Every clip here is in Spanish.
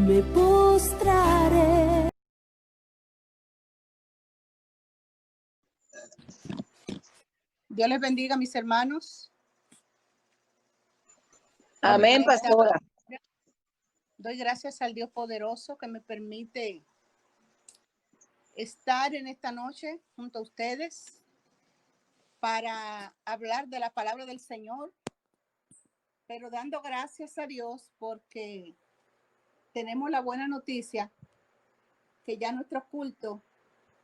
me postraré. Dios les bendiga, mis hermanos. Amén, pastora. Doy gracias al Dios poderoso que me permite estar en esta noche junto a ustedes para hablar de la palabra del Señor, pero dando gracias a Dios porque tenemos la buena noticia que ya nuestro culto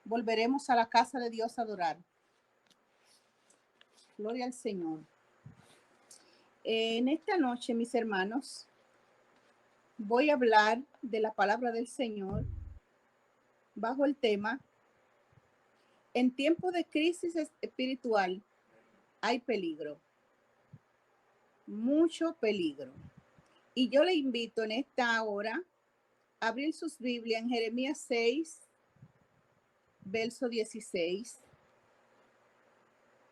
volveremos a la casa de Dios a adorar. Gloria al Señor. En esta noche, mis hermanos, voy a hablar de la palabra del Señor bajo el tema: en tiempo de crisis espiritual hay peligro, mucho peligro. Y yo le invito en esta hora a abrir sus Biblias en Jeremías 6, verso 16.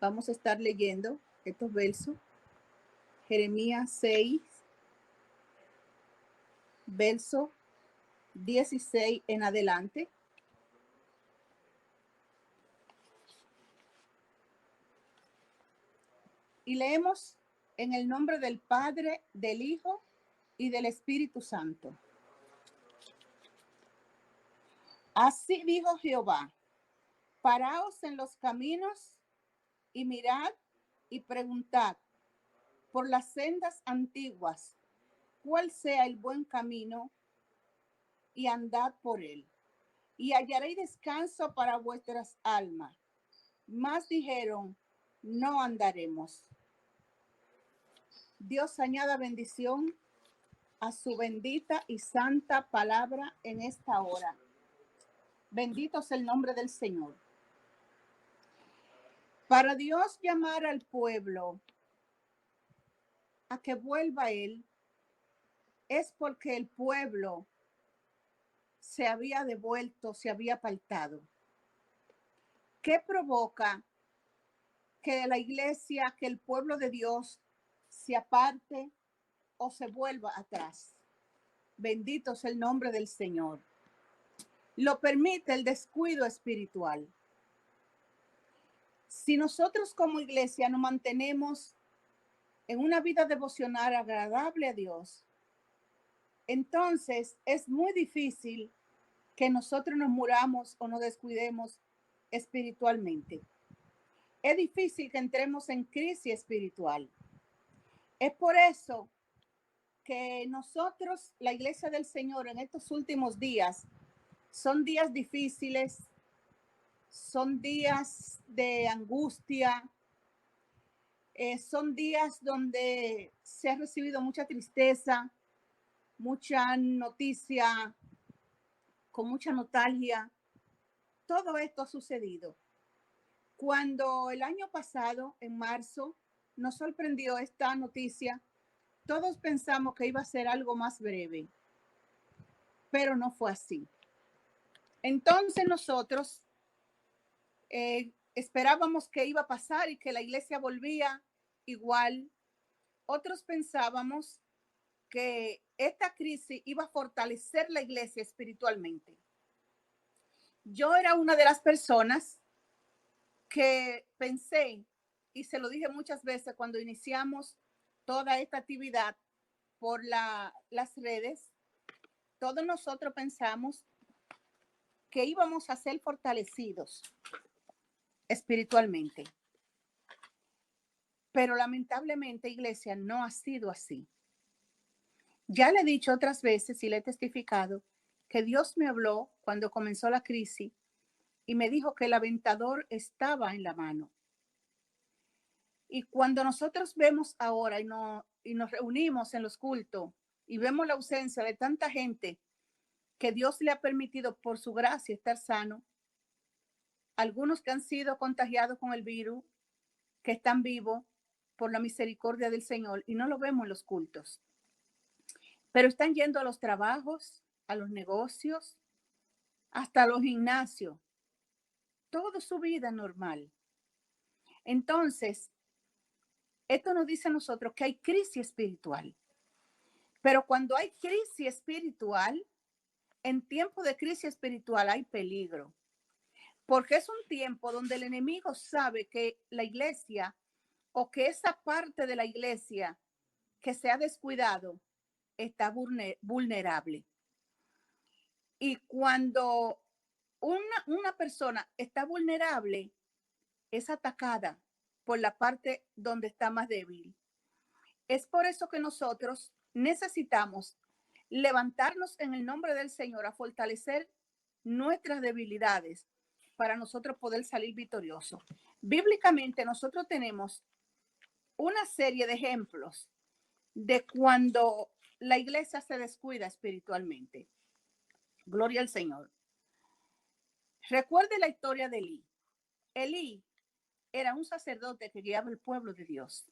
Vamos a estar leyendo estos versos. Jeremías 6, verso 16 en adelante. Y leemos en el nombre del Padre, del Hijo y del Espíritu Santo. Así dijo Jehová: paraos en los caminos y mirad y preguntad por las sendas antiguas cuál sea el buen camino, y andad por él, y hallaréis descanso para vuestras almas. Mas dijeron: no andaremos. Dios añada bendición a su bendita y santa palabra en esta hora. Bendito es el nombre del Señor. Para Dios llamar al pueblo a que vuelva a Él, es porque el pueblo se había devuelto, se había apartado. ¿Qué provoca que la iglesia, que el pueblo de Dios se aparte o se vuelva atrás? Bendito es el nombre del Señor. Lo permite el descuido espiritual. Si nosotros como iglesia nos mantenemos en una vida devocional agradable a Dios, entonces es muy difícil que nosotros nos muramos o nos descuidemos espiritualmente. Es difícil que entremos en crisis espiritual. Es por eso que nosotros, la iglesia del Señor, en estos últimos días, son días difíciles, son días de angustia, son días donde se ha recibido mucha tristeza, mucha noticia, con mucha nostalgia. Todo esto ha sucedido. Cuando el año pasado, en marzo, nos sorprendió esta noticia, todos pensamos que iba a ser algo más breve, pero no fue así. Entonces nosotros esperábamos que iba a pasar y que la iglesia volvía igual. Otros pensábamos que esta crisis iba a fortalecer la iglesia espiritualmente. Yo era una de las personas que pensé, y se lo dije muchas veces cuando iniciamos toda esta actividad por las redes, todos nosotros pensamos que íbamos a ser fortalecidos espiritualmente. Pero lamentablemente, iglesia, no ha sido así. Ya le he dicho otras veces y le he testificado que Dios me habló cuando comenzó la crisis y me dijo que el aventador estaba en la mano. Y cuando nosotros vemos ahora y nos reunimos en los cultos y vemos la ausencia de tanta gente que Dios le ha permitido por su gracia estar sano, algunos que han sido contagiados con el virus, que están vivos por la misericordia del Señor, y no lo vemos en los cultos, pero están yendo a los trabajos, a los negocios, hasta los gimnasios, toda su vida normal. Entonces, esto nos dice a nosotros que hay crisis espiritual. Pero cuando hay crisis espiritual, en tiempo de crisis espiritual hay peligro, porque es un tiempo donde el enemigo sabe que la iglesia o que esa parte de la iglesia que se ha descuidado está vulnerable. Y cuando una persona está vulnerable, es atacada por la parte donde está más débil. Es por eso que nosotros necesitamos levantarnos en el nombre del Señor a fortalecer nuestras debilidades para nosotros poder salir victoriosos. Bíblicamente nosotros tenemos una serie de ejemplos de cuando la iglesia se descuida espiritualmente. Gloria al Señor. Recuerde la historia de Elí. Elí era un sacerdote que guiaba el pueblo de Dios.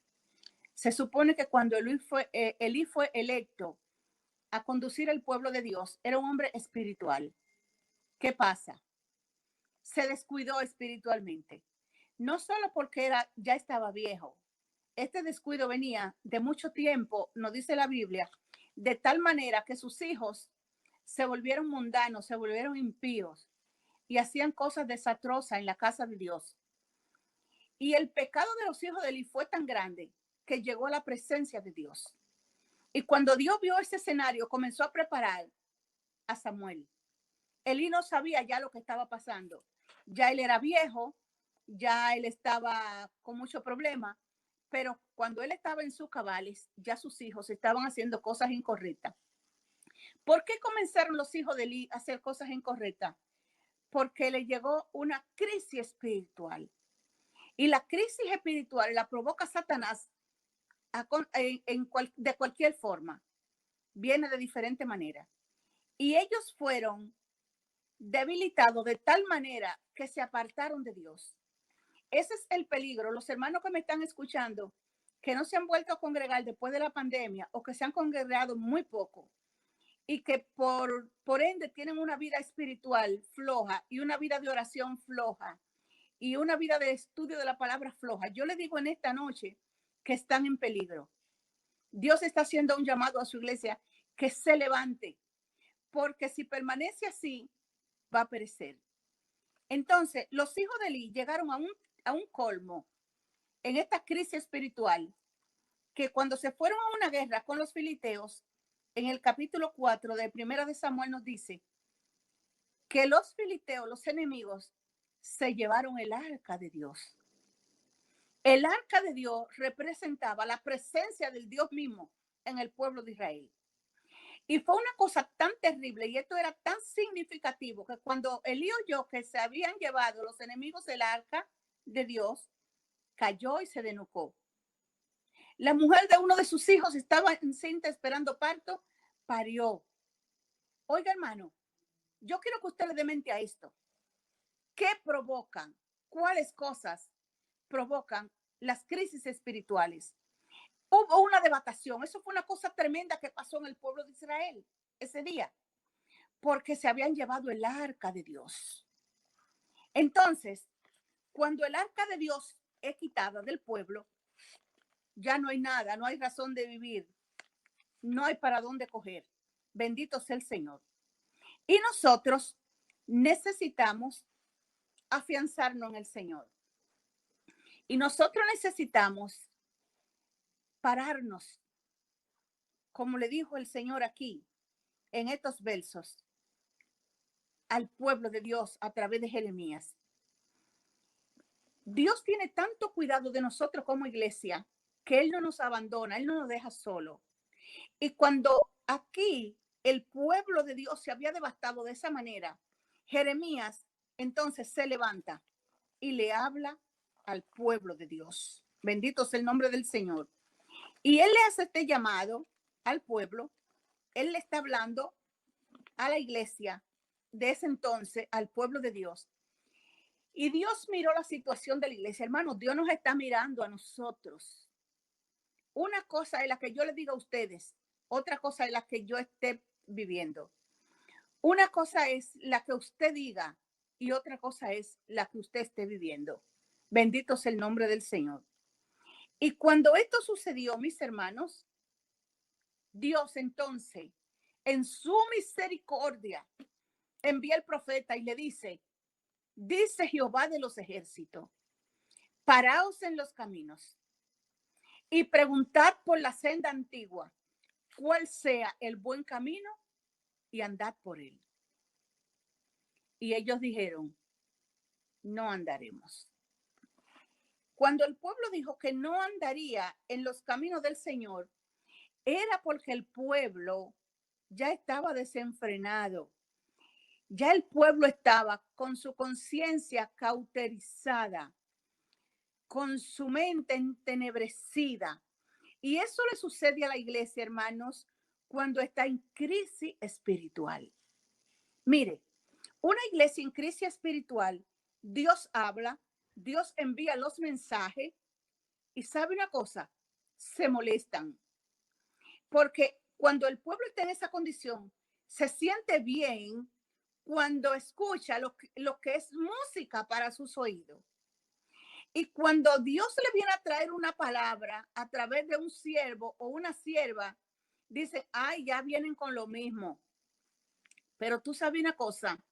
Se supone que cuando Elí fue electo a conducir el pueblo de Dios, era un hombre espiritual. ¿Qué pasa? Se descuidó espiritualmente. No solo porque ya estaba viejo. Este descuido venía de mucho tiempo, nos dice la Biblia, de tal manera que sus hijos se volvieron mundanos, se volvieron impíos y hacían cosas desastrosas en la casa de Dios. Y el pecado de los hijos de Elí fue tan grande que llegó a la presencia de Dios. Y cuando Dios vio ese escenario, comenzó a preparar a Samuel. Elí no sabía ya lo que estaba pasando. Ya él era viejo, ya él estaba con mucho problema, pero cuando él estaba en sus cabales, ya sus hijos estaban haciendo cosas incorrectas. ¿Por qué comenzaron los hijos de Elí a hacer cosas incorrectas? Porque le llegó una crisis espiritual. Y la crisis espiritual la provoca Satanás de cualquier forma. Viene de diferente manera. Y ellos fueron debilitados de tal manera que se apartaron de Dios. Ese es el peligro. Los hermanos que me están escuchando, que no se han vuelto a congregar después de la pandemia o que se han congregado muy poco y que por ende tienen una vida espiritual floja y una vida de oración floja y una vida de estudio de la palabra floja. Yo le digo en esta noche que están en peligro. Dios está haciendo un llamado a su iglesia que se levante, porque si permanece así, va a perecer. Entonces, los hijos de Elí llegaron a un colmo en esta crisis espiritual, que cuando se fueron a una guerra con los filisteos, en el capítulo 4 de Primera de Samuel nos dice que los filisteos, los enemigos, se llevaron el arca de Dios. El arca de Dios representaba la presencia del Dios mismo en el pueblo de Israel. Y fue una cosa tan terrible y esto era tan significativo que cuando Elí oyó que se habían llevado los enemigos el arca de Dios, cayó y se desnucó. La mujer de uno de sus hijos estaba encinta esperando parto, parió. Oiga, hermano, yo quiero que usted le dé mente a esto. ¿Qué provocan? ¿Cuáles cosas provocan las crisis espirituales? Hubo una devastación. Eso fue una cosa tremenda que pasó en el pueblo de Israel ese día, porque se habían llevado el arca de Dios. Entonces, cuando el arca de Dios es quitada del pueblo, ya no hay nada, no hay razón de vivir, no hay para dónde coger. Bendito sea el Señor. Y nosotros necesitamos afianzarnos en el Señor. Y nosotros necesitamos pararnos, como le dijo el Señor aquí, en estos versos, al pueblo de Dios a través de Jeremías. Dios tiene tanto cuidado de nosotros como iglesia que Él no nos abandona, Él no nos deja solo. Y cuando aquí el pueblo de Dios se había devastado de esa manera, Jeremías entonces se levanta y le habla al pueblo de Dios. Bendito sea el nombre del Señor. Y Él le hace este llamado al pueblo. Él le está hablando a la iglesia de ese entonces, al pueblo de Dios. Y Dios miró la situación de la iglesia. Hermanos, Dios nos está mirando a nosotros. Una cosa es la que yo les diga a ustedes, otra cosa es la que yo esté viviendo. Una cosa es la que usted diga y otra cosa es la que usted esté viviendo. Bendito sea el nombre del Señor. Y cuando esto sucedió, mis hermanos, Dios entonces en su misericordia, envía el profeta y le dice, dice Jehová de los ejércitos, paraos en los caminos y preguntad por la senda antigua, cuál sea el buen camino y andad por él. Y ellos dijeron, no andaremos. Cuando el pueblo dijo que no andaría en los caminos del Señor, era porque el pueblo ya estaba desenfrenado. Ya el pueblo estaba con su conciencia cauterizada, con su mente entenebrecida. Y eso le sucede a la iglesia, hermanos, cuando está en crisis espiritual. Mire, una iglesia en crisis espiritual, Dios habla, Dios envía los mensajes y sabe una cosa, se molestan. Porque cuando el pueblo está en esa condición, se siente bien cuando escucha lo que es música para sus oídos. Y cuando Dios le viene a traer una palabra a través de un siervo o una sierva, dice, ay, ya vienen con lo mismo. Pero tú sabes una cosa,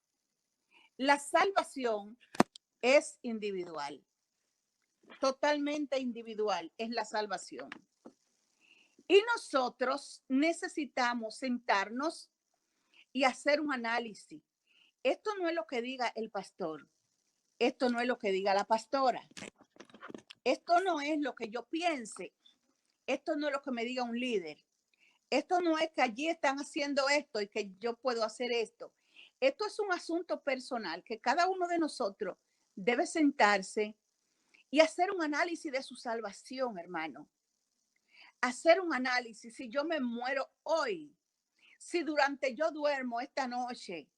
la salvación es individual, totalmente individual es la salvación. Y nosotros necesitamos sentarnos y hacer un análisis. Esto no es lo que diga el pastor, esto no es lo que diga la pastora, esto no es lo que yo piense, esto no es lo que me diga un líder, esto no es que allí están haciendo esto y que yo puedo hacer esto. Esto es un asunto personal que cada uno de nosotros debe sentarse y hacer un análisis de su salvación, hermano. Hacer un análisis, si yo me muero hoy, si durante yo duermo esta noche,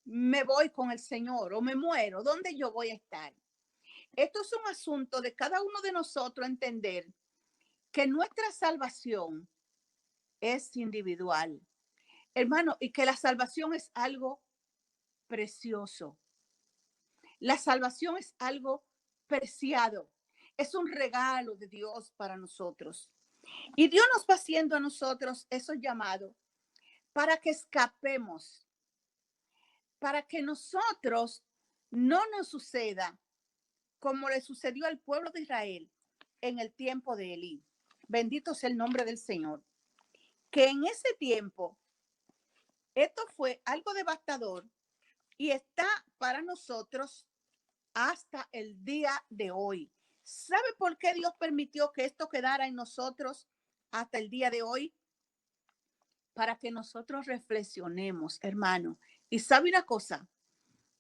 me voy con el Señor o me muero, ¿dónde yo voy a estar? Esto es un asunto de cada uno de nosotros entender que nuestra salvación es individual, hermano, y que la salvación es algo precioso. La salvación es algo preciado, es un regalo de Dios para nosotros. Y Dios nos va haciendo a nosotros esos llamados para que escapemos, para que nosotros no nos suceda como le sucedió al pueblo de Israel en el tiempo de Elí. Bendito sea el nombre del Señor. Que en ese tiempo esto fue algo devastador y está para nosotros hasta el día de hoy. ¿Sabe por qué Dios permitió que esto quedara en nosotros hasta el día de hoy? Para que nosotros reflexionemos, hermano. Y sabe una cosa,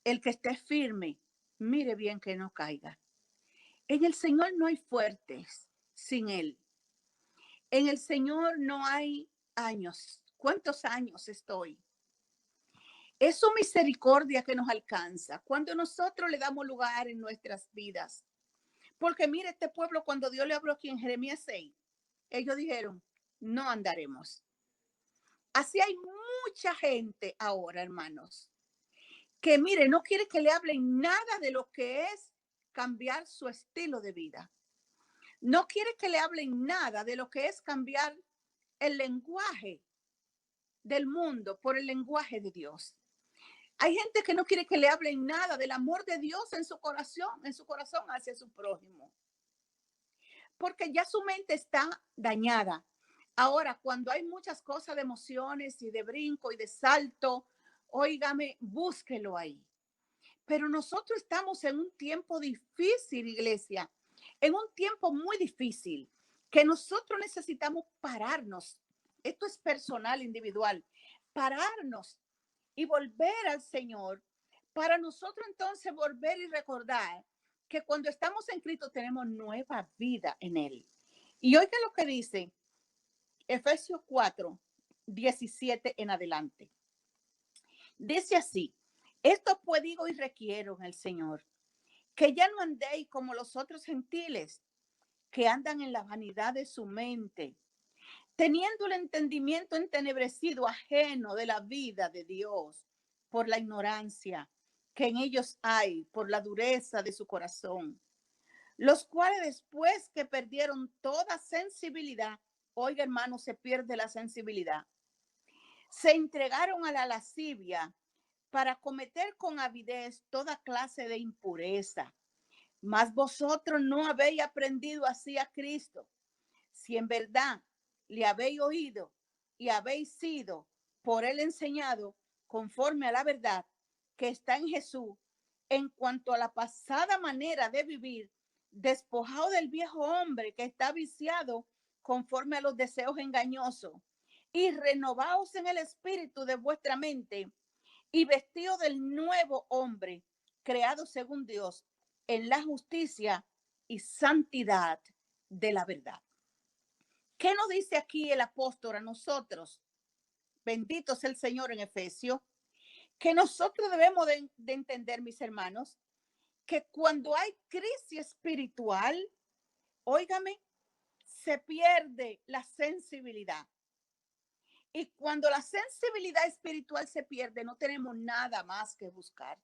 el que esté firme, mire bien que no caiga. En el Señor no hay fuertes sin Él. En el Señor no hay años. ¿Cuántos años estoy? Es su misericordia que nos alcanza cuando nosotros le damos lugar en nuestras vidas. Porque mire, este pueblo, cuando Dios le habló aquí en Jeremías 6, ellos dijeron, no andaremos. Así hay mucha gente ahora, hermanos, que mire, no quiere que le hablen nada de lo que es cambiar su estilo de vida. No quiere que le hablen nada de lo que es cambiar el lenguaje del mundo por el lenguaje de Dios. Hay gente que no quiere que le hablen nada del amor de Dios en su corazón hacia su prójimo. Porque ya su mente está dañada. Ahora, cuando hay muchas cosas de emociones y de brinco y de salto, óigame, búsquelo ahí. Pero nosotros estamos en un tiempo difícil, iglesia, en un tiempo muy difícil, que nosotros necesitamos pararnos. Esto es personal, individual. Pararnos y volver al Señor para nosotros entonces volver y recordar que cuando estamos en Cristo tenemos nueva vida en Él. Y oiga lo que dice Efesios 4, 17 en adelante. Dice así, esto pues digo y requiero en el Señor, que ya no andéis como los otros gentiles, que andan en la vanidad de su mente, teniendo el entendimiento entenebrecido, ajeno de la vida de Dios, por la ignorancia que en ellos hay, por la dureza de su corazón, los cuales después que perdieron toda sensibilidad, oiga hermano, se pierde la sensibilidad, se entregaron a la lascivia para cometer con avidez toda clase de impureza. Mas vosotros no habéis aprendido así a Cristo. Si en verdad le habéis oído y habéis sido por él enseñado conforme a la verdad que está en Jesús, en cuanto a la pasada manera de vivir, despojado del viejo hombre que está viciado conforme a los deseos engañosos, y renovaos en el espíritu de vuestra mente, y vestido del nuevo hombre, creado según Dios, en la justicia y santidad de la verdad. ¿Qué nos dice aquí el apóstol a nosotros? Bendito sea el Señor en Efesios. Que nosotros debemos de entender, mis hermanos, que cuando hay crisis espiritual, óigame, se pierde la sensibilidad. Y cuando la sensibilidad espiritual se pierde, no tenemos nada más que buscar.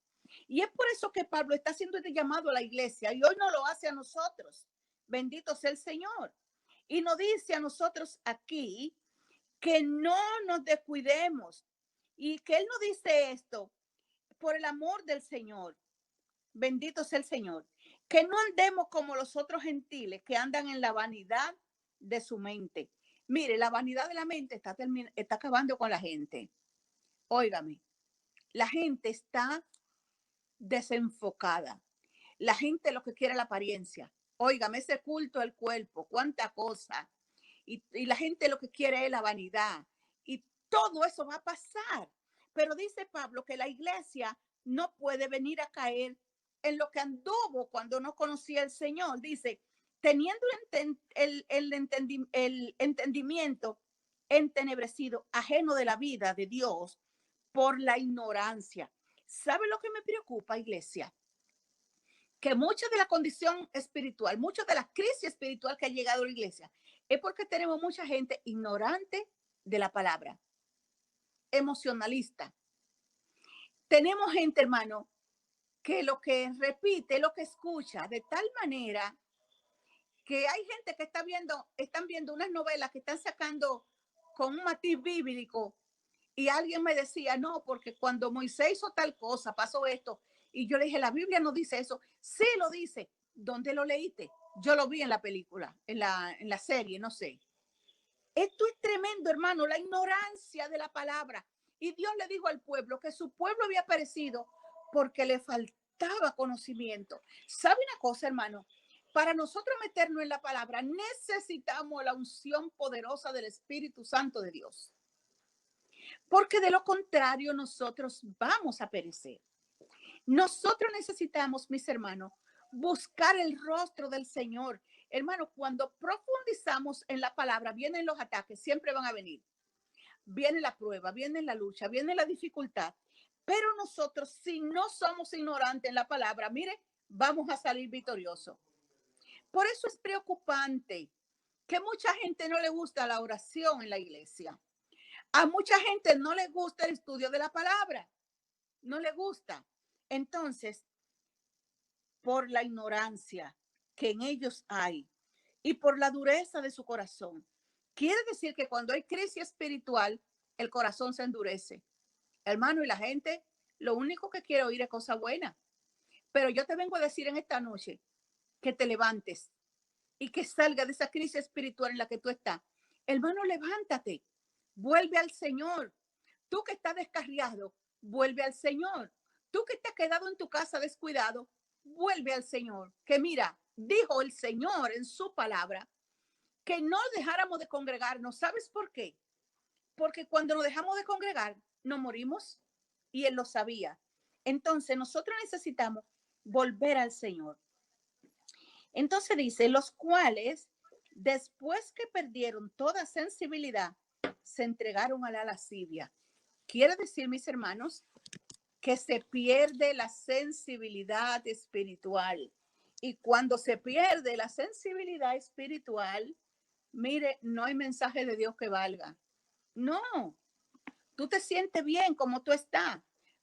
Y es por eso que Pablo está haciendo este llamado a la iglesia y hoy no lo hace a nosotros. Bendito sea el Señor. Y nos dice a nosotros aquí que no nos descuidemos y que Él nos dice esto por el amor del Señor. Bendito sea el Señor. Que no andemos como los otros gentiles que andan en la vanidad de su mente. Mire, la vanidad de la mente está acabando con la gente. Óigame, la gente está desenfocada. La gente lo que quiere es la apariencia. Óigame, ese culto al cuerpo, cuánta cosa. Y la gente lo que quiere es la vanidad. Y todo eso va a pasar. Pero dice Pablo que la iglesia no puede venir a caer en lo que anduvo cuando no conocía al Señor. Dice, teniendo el entendimiento entenebrecido, ajeno de la vida de Dios por la ignorancia. ¿Sabe lo que me preocupa, iglesia? Que mucha de la condición espiritual, mucha de la crisis espiritual que ha llegado a la iglesia, es porque tenemos mucha gente ignorante de la palabra, emocionalista. Tenemos gente, hermano, que lo que repite, lo que escucha, de tal manera que hay gente que están viendo unas novelas que están sacando con un matiz bíblico y alguien me decía, no, porque cuando Moisés hizo tal cosa, pasó esto. Y yo le dije, la Biblia no dice eso. Sí lo dice. ¿Dónde lo leíste? Yo lo vi en la película, en la serie, no sé. Esto es tremendo, hermano, la ignorancia de la palabra. Y Dios le dijo al pueblo que su pueblo había perecido porque le faltaba conocimiento. ¿Sabe una cosa, hermano? Para nosotros meternos en la palabra, necesitamos la unción poderosa del Espíritu Santo de Dios. Porque de lo contrario, nosotros vamos a perecer. Nosotros necesitamos, mis hermanos, buscar el rostro del Señor. Hermano, cuando profundizamos en la palabra, vienen los ataques, siempre van a venir. Viene la prueba, viene la lucha, viene la dificultad. Pero nosotros, si no somos ignorantes en la palabra, mire, vamos a salir victoriosos. Por eso es preocupante que mucha gente no le gusta la oración en la iglesia. A mucha gente no le gusta el estudio de la palabra. No le gusta. Entonces, por la ignorancia que en ellos hay y por la dureza de su corazón, quiere decir que cuando hay crisis espiritual, el corazón se endurece. Hermano, y la gente lo único que quiere oír es cosa buena. Pero yo te vengo a decir en esta noche que te levantes y que salga de esa crisis espiritual en la que tú estás. Hermano, levántate, vuelve al Señor. Tú que estás descarriado, vuelve al Señor. Tú que te has quedado en tu casa descuidado, vuelve al Señor. Que mira, dijo el Señor en su palabra que no dejáramos de congregarnos. ¿Sabes por qué? Porque cuando nos dejamos de congregar, nos morimos y Él lo sabía. Entonces nosotros necesitamos volver al Señor. Entonces dice, los cuales, después que perdieron toda sensibilidad, se entregaron a la lascivia. Quiere decir, mis hermanos, que se pierde la sensibilidad espiritual. Y cuando se pierde la sensibilidad espiritual, mire, no hay mensaje de Dios que valga. No, tú te sientes bien como tú estás,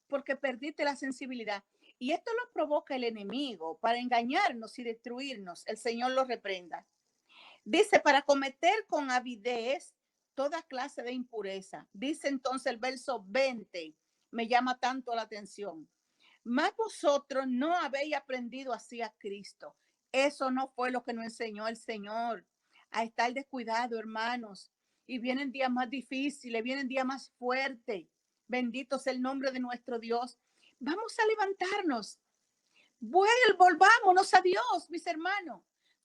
porque perdiste la sensibilidad. Y esto lo provoca el enemigo para engañarnos y destruirnos. El Señor lo reprenda. Dice, para cometer con avidez toda clase de impureza. Dice entonces el verso 20, me llama tanto la atención. Mas vosotros no habéis aprendido así a Cristo. Eso no fue lo que nos enseñó el Señor, a estar descuidado, hermanos. Y vienen días más difíciles, vienen días más fuertes. Bendito sea el nombre de nuestro Dios. Vamos a levantarnos. Volvámonos a Dios, mis hermanos.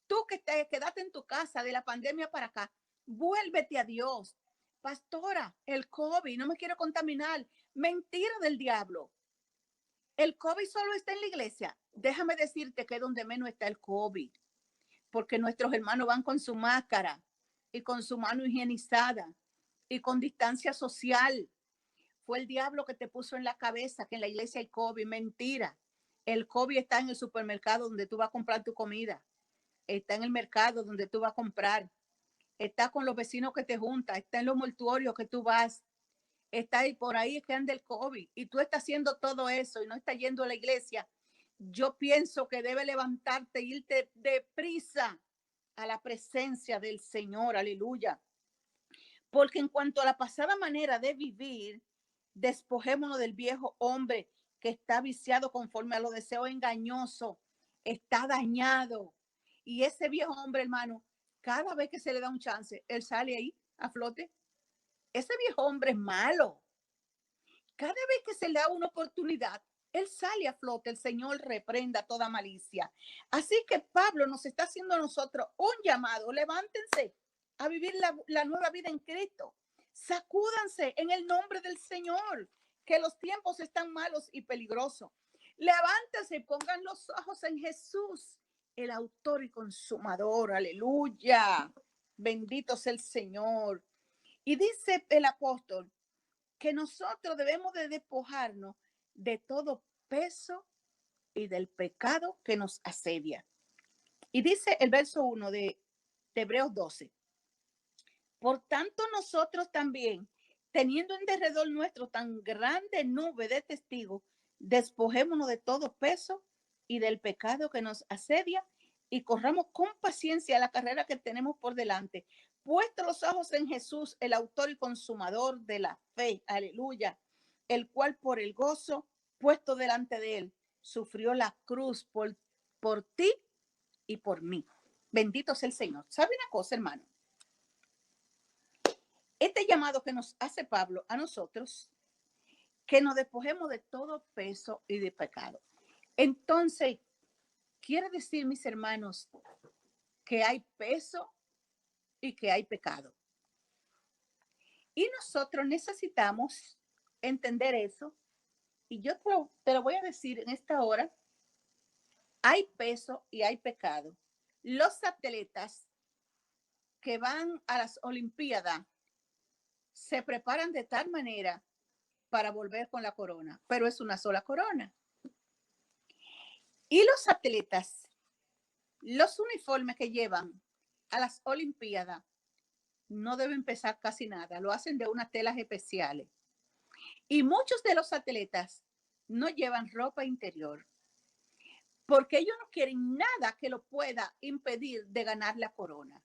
Tú que te quedaste en tu casa de la pandemia para acá, vuélvete a Dios. Pastora, el COVID, no me quiero contaminar. Mentira del diablo. El COVID solo está en la iglesia. Déjame decirte que es donde menos está el COVID, porque nuestros hermanos van con su máscara y con su mano higienizada y con distancia social. Fue el diablo que te puso en la cabeza que en la iglesia hay COVID. Mentira. El COVID está en el supermercado donde tú vas a comprar tu comida. Está en el mercado donde tú vas a comprar. Está con los vecinos que te juntas. Está en los mortuorios que tú vas. Está ahí por ahí que anda el COVID. Y tú estás haciendo todo eso y no estás yendo a la iglesia. Yo pienso que debe levantarte e irte deprisa a la presencia del Señor. Aleluya. Porque en cuanto a la pasada manera de vivir, despojémonos del viejo hombre que está viciado conforme a los deseos engañosos, está dañado. Y ese viejo hombre, hermano, cada vez que se le da un chance, él sale ahí a flote. Ese viejo hombre es malo. Cada vez que se le da una oportunidad, él sale a flote. El Señor reprenda toda malicia. Así que Pablo nos está haciendo a nosotros un llamado. Levántense a vivir la nueva vida en Cristo. Sacúdanse en el nombre del Señor, que los tiempos están malos y peligrosos. Levántense y pongan los ojos en Jesús, el autor y consumador. Aleluya. Bendito sea el Señor. Y dice el apóstol que nosotros debemos de despojarnos de todo peso y del pecado que nos asedia. Y dice el verso 1 de Hebreos 12. Por tanto, nosotros también, teniendo en derredor nuestro tan grande nube de testigos, despojémonos de todo peso y del pecado que nos asedia y corramos con paciencia la carrera que tenemos por delante, puestos los ojos en Jesús, el autor y consumador de la fe, aleluya, el cual por el gozo puesto delante de él, sufrió la cruz por ti y por mí. Bendito sea el Señor. ¿Sabe una cosa, hermano? Este llamado que nos hace Pablo a nosotros, que nos despojemos de todo peso y de pecado. Entonces, quiere decir, mis hermanos, que hay peso y que hay pecado. Y nosotros necesitamos entender eso. Y yo te lo voy a decir en esta hora. Hay peso y hay pecado. Los atletas que van a las Olimpiadas se preparan de tal manera para volver con la corona, pero es una sola corona. Y los atletas, los uniformes que llevan a las Olimpiadas no deben pesar casi nada, lo hacen de unas telas especiales. Y muchos de los atletas no llevan ropa interior porque ellos no quieren nada que lo pueda impedir de ganar la corona.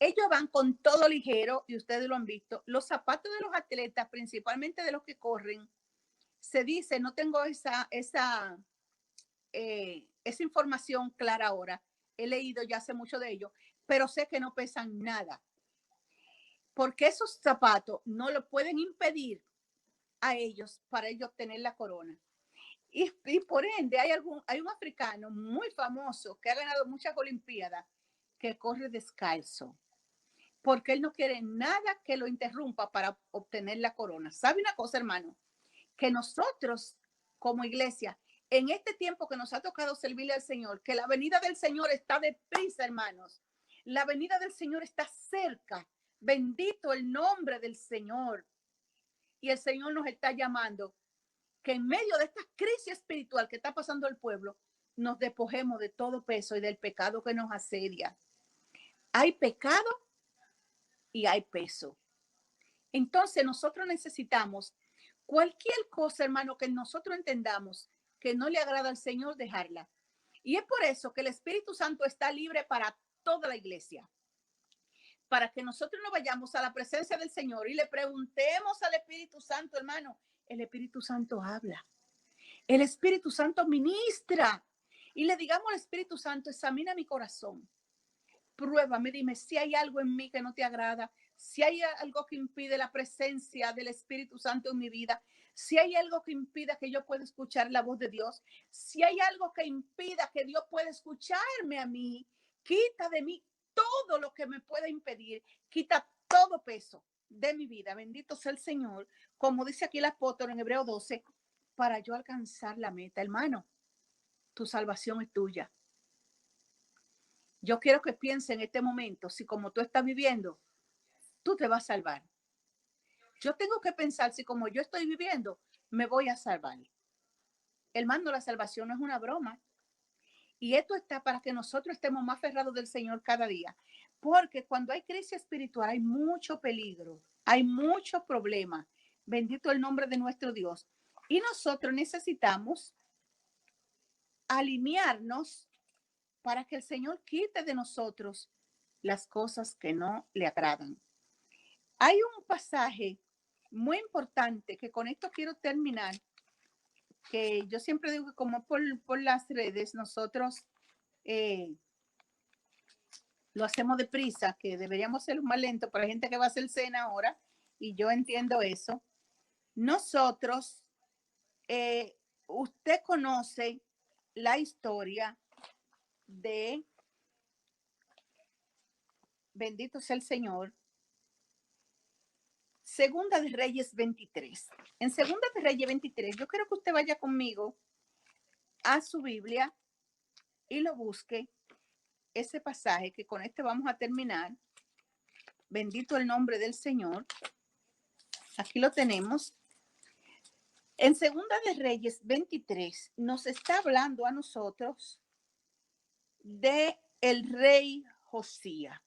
Ellos van con todo ligero y ustedes lo han visto. Los zapatos de los atletas, principalmente de los que corren, se dice, no tengo esa información clara ahora. He leído ya hace mucho de ello, pero sé que no pesan nada. Porque esos zapatos no lo pueden impedir a ellos para ellos obtener la corona. Y por ende hay un africano muy famoso que ha ganado muchas olimpiadas que corre descalzo porque él no quiere nada que lo interrumpa para obtener la corona. ¿Sabe una cosa, hermano? Que nosotros como iglesia, en este tiempo que nos ha tocado servirle al Señor, que la venida del Señor está deprisa, hermanos. La venida del Señor está cerca. Bendito el nombre del Señor. Y el Señor nos está llamando que en medio de esta crisis espiritual que está pasando el pueblo, nos despojemos de todo peso y del pecado que nos asedia. Hay pecado y hay peso. Entonces nosotros necesitamos cualquier cosa, hermano, que nosotros entendamos que no le agrada al Señor, dejarla. Y es por eso que el Espíritu Santo está libre para toda la iglesia. para que nosotros no vayamos a la presencia del Señor y le preguntemos al Espíritu Santo, hermano. El Espíritu Santo habla. El Espíritu Santo ministra. Y le digamos al Espíritu Santo, examina mi corazón. Pruébame, dime si hay algo en mí que no te agrada, si hay algo que impide la presencia del Espíritu Santo en mi vida, si hay algo que impida que yo pueda escuchar la voz de Dios, si hay algo que impida que Dios pueda escucharme a mí, quita de mí todo lo que me pueda impedir, quita todo peso de mi vida. Bendito sea el Señor, como dice aquí el apóstol en Hebreo 12, para yo alcanzar la meta. Hermano, tu salvación es tuya. Yo quiero que piense en este momento, si como tú estás viviendo, tú te vas a salvar. Yo tengo que pensar si como yo estoy viviendo, me voy a salvar. Hermano, la salvación no es una broma. Y esto está para que nosotros estemos más aferrados del Señor cada día. Porque cuando hay crisis espiritual hay mucho peligro, hay mucho problema. Bendito el nombre de nuestro Dios. Y nosotros necesitamos alinearnos para que el Señor quite de nosotros las cosas que no le agradan. Hay un pasaje muy importante que con esto quiero terminar, que yo siempre digo que como por las redes nosotros lo hacemos deprisa, que deberíamos ser más lento, pero hay gente que va a hacer cena ahora y yo entiendo eso. Nosotros, usted conoce la historia de, bendito sea el Señor, Segunda de Reyes 23. En Segunda de Reyes 23, yo quiero que usted vaya conmigo a su Biblia y lo busque, ese pasaje que con este vamos a terminar. Bendito el nombre del Señor. Aquí lo tenemos. En Segunda de Reyes 23 nos está hablando a nosotros de el rey Josías.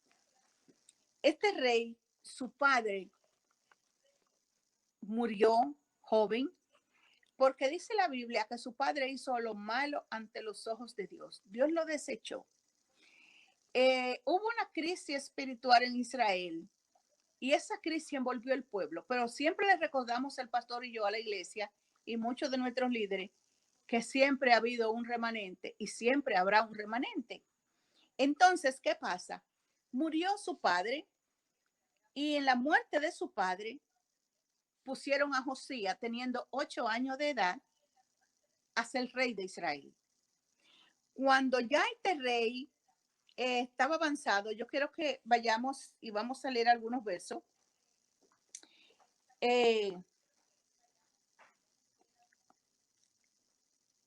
Este rey, su padre murió joven, porque dice la Biblia que su padre hizo lo malo ante los ojos de Dios. Dios lo desechó. Hubo una crisis espiritual en Israel y esa crisis envolvió el pueblo, pero siempre le recordamos al pastor y yo a la iglesia y muchos de nuestros líderes que siempre ha habido un remanente y siempre habrá un remanente. Entonces, ¿qué pasa? Murió su padre y en la muerte de su padre pusieron a Josías, teniendo 8 años de edad, a ser rey de Israel. Cuando ya este rey estaba avanzado, yo quiero que vayamos y vamos a leer algunos versos.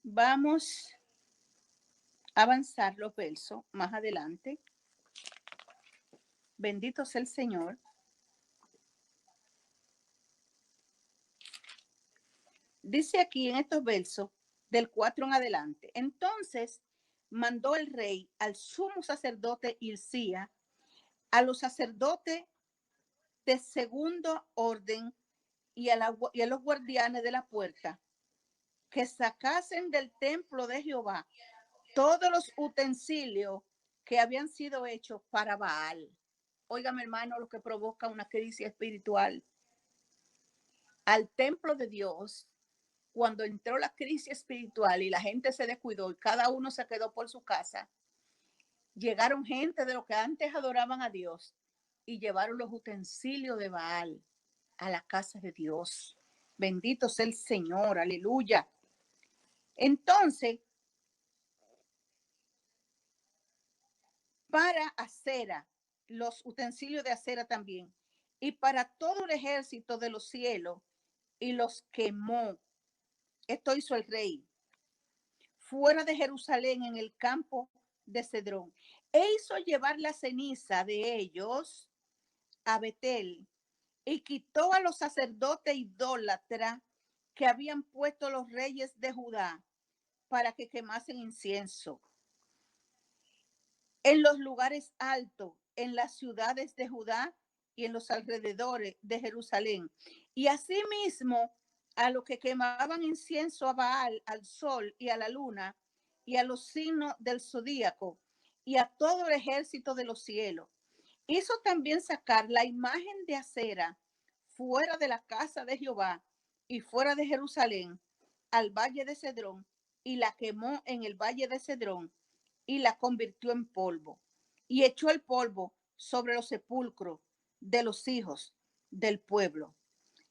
Vamos a avanzar los versos más adelante. Bendito sea el Señor. Dice aquí en estos versos, del 4 en adelante. Entonces mandó el rey al sumo sacerdote Hilcías, a los sacerdotes de segundo orden y a los guardianes de la puerta, que sacasen del templo de Jehová todos los utensilios que habían sido hechos para Baal. Óigame, hermano, lo que provoca una crisis espiritual. Al templo de Dios, cuando entró la crisis espiritual y la gente se descuidó y cada uno se quedó por su casa, llegaron gente de los que antes adoraban a Dios y llevaron los utensilios de Baal a la casa de Dios. Bendito sea el Señor, aleluya. Entonces, para acera, los utensilios de acera también, y para todo el ejército de los cielos, y los quemó. Esto hizo el rey fuera de Jerusalén, en el campo de Cedrón, e hizo llevar la ceniza de ellos a Betel, y quitó a los sacerdotes idólatras que habían puesto los reyes de Judá para que quemasen incienso en los lugares altos, en las ciudades de Judá y en los alrededores de Jerusalén. Y asimismo a los que quemaban incienso a Baal, al sol y a la luna, y a los signos del zodíaco, y a todo el ejército de los cielos. Hizo también sacar la imagen de acera fuera de la casa de Jehová y fuera de Jerusalén al valle de Cedrón, y la quemó en el valle de Cedrón y la convirtió en polvo, y echó el polvo sobre los sepulcros de los hijos del pueblo.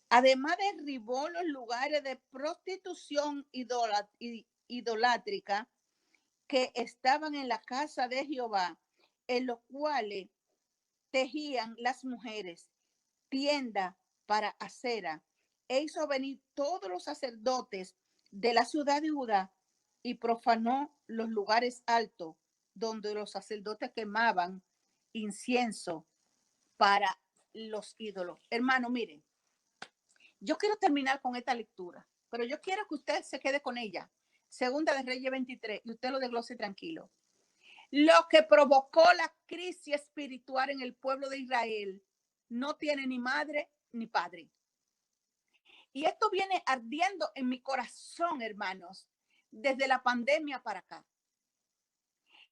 Además derribó los lugares de prostitución idolátrica que estaban en la casa de Jehová, en los cuales tejían las mujeres tienda para acera, e hizo venir todos los sacerdotes de la ciudad de Judá y profanó los lugares altos donde los sacerdotes quemaban incienso para los ídolos. Hermano, miren, yo quiero terminar con esta lectura, pero yo quiero que usted se quede con ella. Segunda de Reyes 23, y usted lo desglose tranquilo. Lo que provocó la crisis espiritual en el pueblo de Israel no tiene ni madre ni padre. Y esto viene ardiendo en mi corazón, hermanos, desde la pandemia para acá.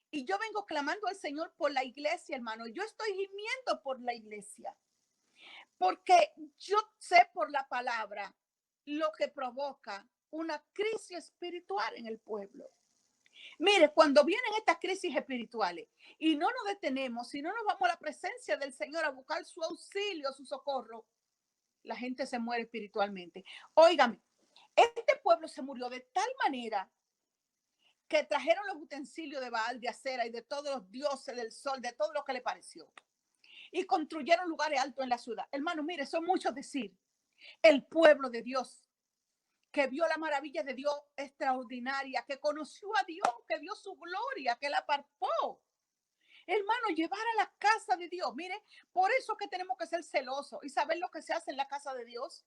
Y yo vengo clamando al Señor por la iglesia, hermano. Yo estoy gimiendo por la iglesia. Porque yo sé por la palabra lo que provoca una crisis espiritual en el pueblo. Mire, cuando vienen estas crisis espirituales y no nos detenemos, si no nos vamos a la presencia del Señor a buscar su auxilio, su socorro, la gente se muere espiritualmente. Óigame, este pueblo se murió de tal manera que trajeron los utensilios de Baal, de acera y de todos los dioses del sol, de todo lo que le pareció. Y construyeron lugares altos en la ciudad. Hermano, mire, son muchos decir. El pueblo de Dios, que vio la maravilla de Dios extraordinaria, que conoció a Dios, que vio su gloria, que la palpó. Hermano, llevar a la casa de Dios. Mire, por eso que tenemos que ser celosos y saber lo que se hace en la casa de Dios.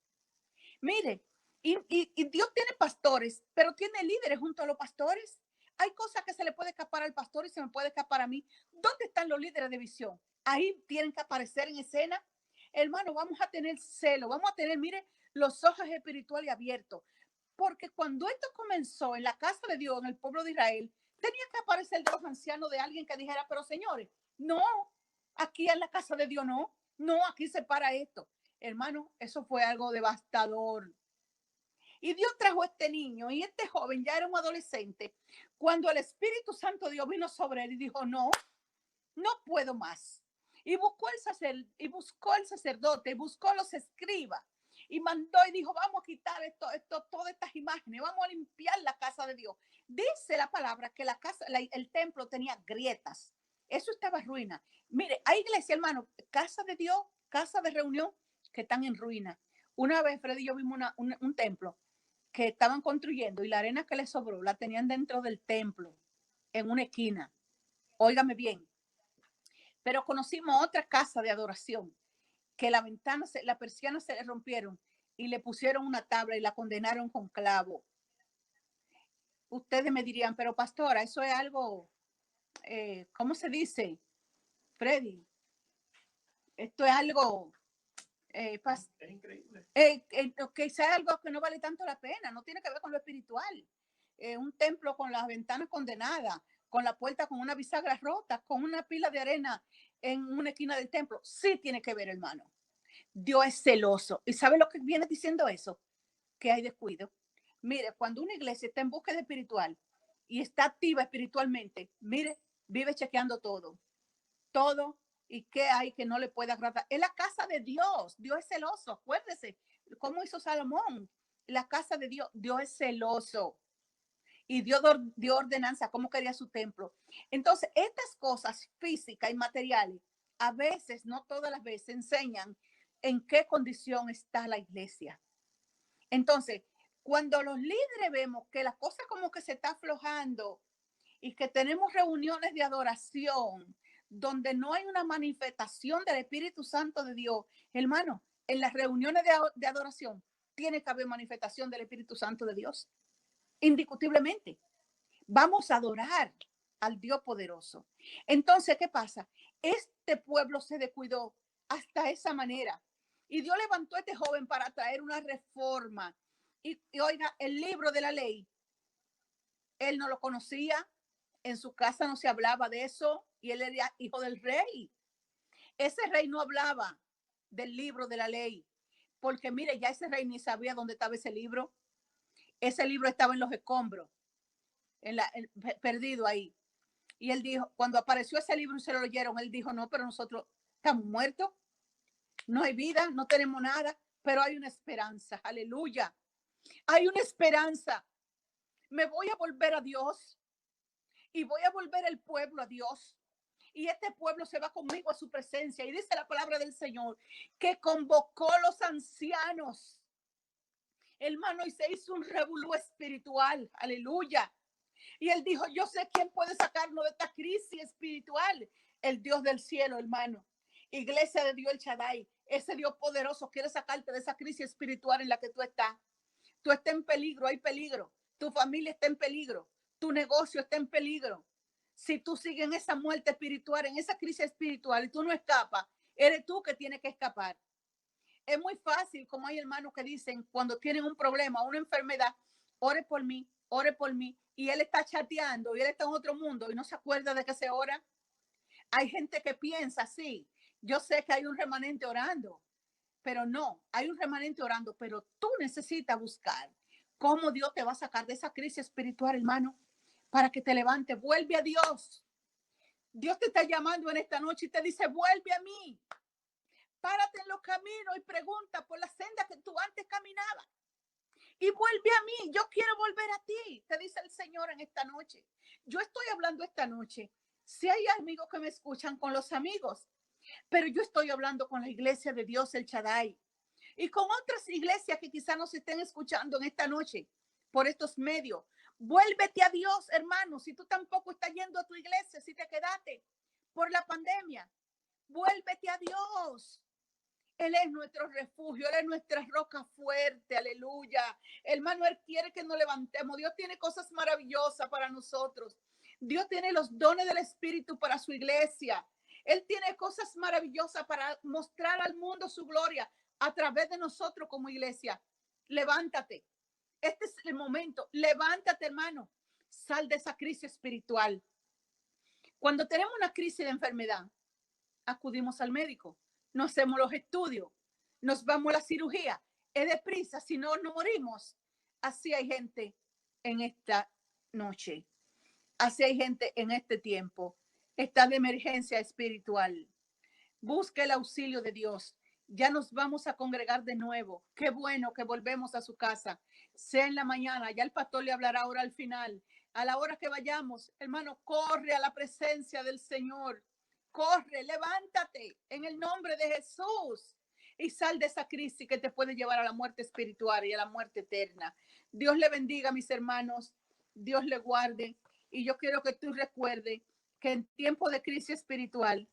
Mire, y Dios tiene pastores, pero tiene líderes junto a los pastores. Hay cosas que se le puede escapar al pastor y se me puede escapar a mí. ¿Dónde están los líderes de visión? Ahí tienen que aparecer en escena. Hermano, vamos a tener celo, vamos a tener, mire, los ojos espirituales abiertos. Porque cuando esto comenzó en la casa de Dios, en el pueblo de Israel, tenía que aparecer de los ancianos de alguien que dijera, pero señores, no, aquí en la casa de Dios no, aquí se para esto. Hermano, eso fue algo devastador. Y Dios trajo a este niño y este joven ya era un adolescente cuando el Espíritu Santo de Dios vino sobre él y dijo, no puedo más. Y buscó el sacerdote, y buscó los escribas y mandó y dijo, vamos a quitar todas estas imágenes, vamos a limpiar la casa de Dios. Dice la palabra que el templo tenía grietas. Eso estaba en ruina. Mire, hay iglesia, hermano, casa de Dios, casa de reunión que están en ruina. Una vez Freddy y yo vimos un templo que estaban construyendo y la arena que le sobró la tenían dentro del templo, en una esquina. Óigame bien. Pero conocimos otra casa de adoración que la persiana se le rompieron y le pusieron una tabla y la condenaron con clavo. Ustedes me dirían, pero pastora, eso es algo, ¿cómo se dice, Freddy? Esto es algo, es increíble. Que sea algo que no vale tanto la pena, no tiene que ver con lo espiritual. Un templo con las ventanas condenadas, con la puerta con una bisagra rota, con una pila de arena en una esquina del templo, sí tiene que ver, hermano. Dios es celoso. ¿Y sabe lo que viene diciendo eso? Que hay descuido. Mire, cuando una iglesia está en búsqueda espiritual y está activa espiritualmente, mire, vive chequeando todo, y qué hay que no le puede agradar. Es la casa de Dios. Dios es celoso. Acuérdese cómo hizo Salomón. La casa de Dios. Dios es celoso. Y Dios dio ordenanza cómo quería su templo. Entonces, estas cosas físicas y materiales, a veces, no todas las veces, enseñan en qué condición está la iglesia. Entonces, cuando los líderes vemos que la cosa como que se está aflojando y que tenemos reuniones de adoración donde no hay una manifestación del Espíritu Santo de Dios, hermano, en las reuniones de adoración tiene que haber manifestación del Espíritu Santo de Dios. Indiscutiblemente. Vamos a adorar al Dios poderoso. Entonces, ¿qué pasa? Este pueblo se descuidó hasta esa manera. Y Dios levantó a este joven para traer una reforma. Y oiga, el libro de la ley, él no lo conocía. En su casa no se hablaba de eso. Y él era hijo del rey. Ese rey no hablaba del libro de la ley, porque mire, ya ese rey ni sabía dónde estaba ese libro. Ese libro estaba en los escombros, perdido ahí. Y él dijo, cuando apareció ese libro y se lo leyeron, él dijo, no, pero nosotros estamos muertos, no hay vida, no tenemos nada, pero hay una esperanza, aleluya. Hay una esperanza. Me voy a volver a Dios y voy a volver el pueblo a Dios. Y este pueblo se va conmigo a su presencia. Y dice la palabra del Señor que convocó a los ancianos, hermano, y se hizo un revolú espiritual, aleluya. Y él dijo, yo sé quién puede sacarnos de esta crisis espiritual. El Dios del cielo, hermano. Iglesia de Dios el Shaddai. Ese Dios poderoso quiere sacarte de esa crisis espiritual en la que tú estás. Tú estás en peligro, hay peligro. Tu familia está en peligro. Tu negocio está en peligro. Si tú sigues en esa muerte espiritual, en esa crisis espiritual y tú no escapas, eres tú que tienes que escapar. Es muy fácil, como hay hermanos que dicen cuando tienen un problema, una enfermedad, ore por mí, ore por mí. Y él está chateando y él está en otro mundo y no se acuerda de que se ora. Hay gente que piensa así. Yo sé que hay un remanente orando, pero no, hay un remanente orando, pero tú necesitas buscar cómo Dios te va a sacar de esa crisis espiritual, hermano, para que te levantes. Vuelve a Dios. Dios te está llamando en esta noche y te dice, vuelve a mí. Párate en los caminos y pregunta por la senda que tú antes caminabas. Y vuelve a mí, yo quiero volver a ti, te dice el Señor en esta noche. Yo estoy hablando esta noche. Si hay amigos que me escuchan, con los amigos, pero yo estoy hablando con la iglesia de Dios el Shaddai y con otras iglesias que quizás nos estén escuchando en esta noche por estos medios. Vuélvete a Dios, hermano. Si tú tampoco estás yendo a tu iglesia, si te quedaste por la pandemia, vuélvete a Dios. Él es nuestro refugio, Él es nuestra roca fuerte, aleluya. Hermano, Él quiere que nos levantemos. Dios tiene cosas maravillosas para nosotros. Dios tiene los dones del Espíritu para su iglesia. Él tiene cosas maravillosas para mostrar al mundo su gloria a través de nosotros como iglesia. Levántate. Este es el momento. Levántate, hermano. Sal de esa crisis espiritual. Cuando tenemos una crisis de enfermedad, acudimos al médico. Nos hacemos los estudios, nos vamos a la cirugía, es deprisa, si no, no morimos. Así hay gente en esta noche, así hay gente en este tiempo. Está de emergencia espiritual. Busca el auxilio de Dios. Ya nos vamos a congregar de nuevo. Qué bueno que volvemos a su casa, sea en la mañana, ya el pastor le hablará ahora al final. A la hora que vayamos, hermano, corre a la presencia del Señor. Corre, levántate en el nombre de Jesús y sal de esa crisis que te puede llevar a la muerte espiritual y a la muerte eterna. Dios le bendiga, mis hermanos. Dios le guarde. Y yo quiero que tú recuerdes que en tiempo de crisis espiritual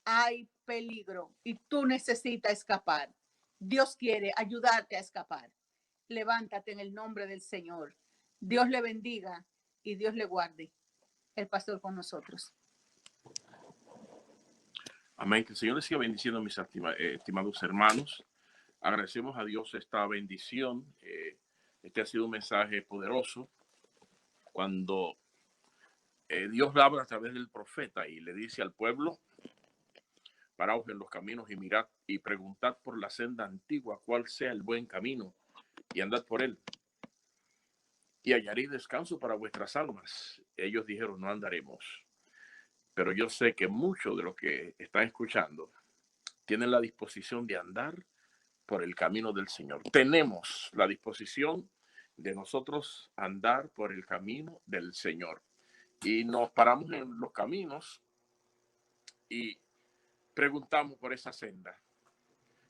hay peligro y tú necesitas escapar. Dios quiere ayudarte a escapar. Levántate en el nombre del Señor. Dios le bendiga y Dios le guarde. El pastor con nosotros. Amén. Que el Señor les siga bendiciendo, mis estimados hermanos. Agradecemos a Dios esta bendición. Este ha sido un mensaje poderoso. Cuando Dios habla a través del profeta y le dice al pueblo, paraos en los caminos y mirad y preguntad por la senda antigua cuál sea el buen camino y andad por él. Y hallaréis descanso para vuestras almas. Ellos dijeron, no andaremos. Pero yo sé que muchos de los que están escuchando tienen la disposición de andar por el camino del Señor. Tenemos la disposición de nosotros andar por el camino del Señor. Y nos paramos en los caminos y preguntamos por esa senda,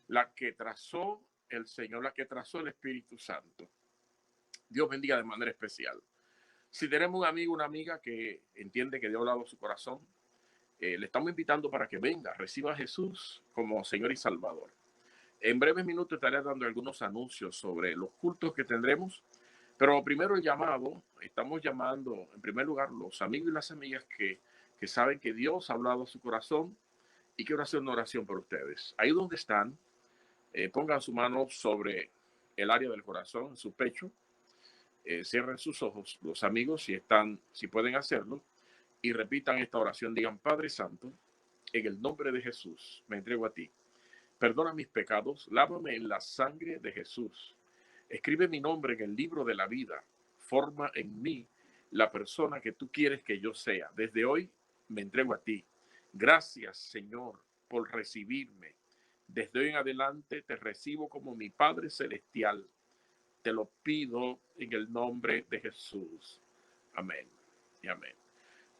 la que trazó el Señor, la que trazó el Espíritu Santo. Dios bendiga de manera especial. Si tenemos un amigo, una amiga que entiende que Dios ha hablado a su corazón, le estamos invitando para que venga, reciba a Jesús como Señor y Salvador. En breves minutos estaré dando algunos anuncios sobre los cultos que tendremos, pero primero el llamado, estamos llamando en primer lugar los amigos y las amigas que saben que Dios ha hablado a su corazón y quiero hacer una oración por ustedes. Ahí donde están, pongan su mano sobre el área del corazón, en su pecho, cierren sus ojos, los amigos, si pueden hacerlo, y repitan esta oración. Digan: Padre Santo, En el nombre de Jesús, me entrego a ti. Perdona mis pecados, lávame en la sangre de Jesús. Escribe mi nombre en el libro de la vida. Forma en mí la persona que tú quieres que yo sea. Desde hoy me entrego a ti. Gracias, Señor, por recibirme. Desde hoy en adelante te recibo como mi Padre Celestial. Te lo pido en el nombre de Jesús. Amén y amén.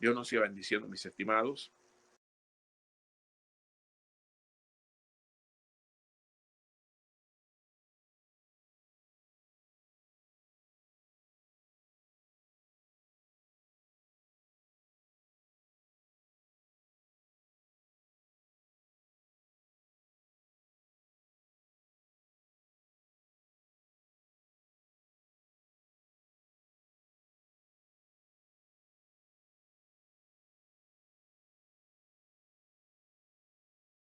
Dios nos siga bendiciendo, mis estimados.